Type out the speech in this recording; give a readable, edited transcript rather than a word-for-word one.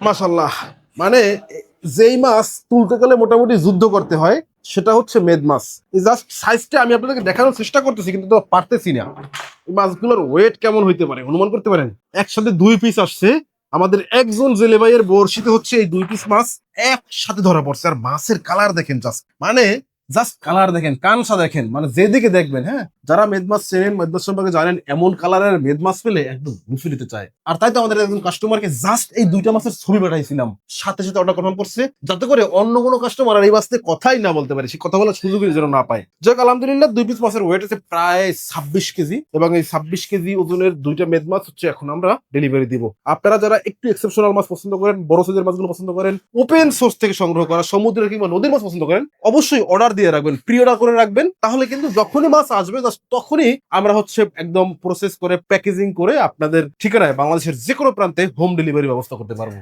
মাশাল্লাহ। মানে যেই মাছ তুলতে গেলে মোটামুটি যুদ্ধ করতে হয় সেটা হচ্ছে মেদ মাছ। এই জাস্ট সাইজটা আমি আপনাদেরকে দেখানোর চেষ্টা করতেছি কিন্তু তো পারতেছি না। এই মাছগুলোর ওয়েট কেমন হইতে পারে অনুমান করতে পারেন? একসাথে 2 পিস আসছে। আমাদের একজন জেলে ভাইয়ের বড়শিতে হচ্ছে এই 2 পিস মাছ একসাথে ধরা পড়ছে। আর মাছের কালার দেখেন জাস্ট কালার দেখেন, কানসা দেখেন, মানে যেদিকে দেখবেন, হ্যাঁ, যারা মেদ মাছ চেনেন, মেদ মাছ সম্পর্কে জানেন, এমন কালারের মেদ মাছ পেলে একদম বুফে নিতে চায়। আর তাই তো আমাদের একজন কাস্টমারকে জাস্ট এই 2টা মাছের ছবি পাঠাইছিলাম, সাথে সাথে অর্ডার কনফার্ম করছে, যাতে করে অন্য কোনো কাস্টমার আর এই মাছ নিয়ে কথাই না বলতে পারে, সে কথা বলার সুযোগই যেন না পায়। যাক আলহামদুলিল্লাহ, 2 পিস মাছের ওয়েট আছে প্রায় 26 কেজি, এবং এই 26 কেজি ওজনের 2টা মেদ মাছ হচ্ছে এখন আমরা ডেলিভারি দিব। আপনারা যারা একটু এক্সেপশনাল মাছ পছন্দ করেন, বড় সাইজের মাছগুলো পছন্দ করেন, ওপেন সোর্স থেকে সংগ্রহ করা সমুদ্রের কিংবা নদীর মাছ পছন্দ করেন, অবশ্যই অর্ডার দিয়ে রাখবেন, প্রি অর্ডার করে রাখবেন। তাহলে কিন্তু যখনই মাছ আসবে জাস্ট তখনই আমরা হচ্ছে একদম প্রসেস করে প্যাকেজিং করে আপনাদের ঠিকানায় বাংলাদেশের যে কোনো প্রান্তে হোম ডেলিভারি ব্যবস্থা করতে পারবো।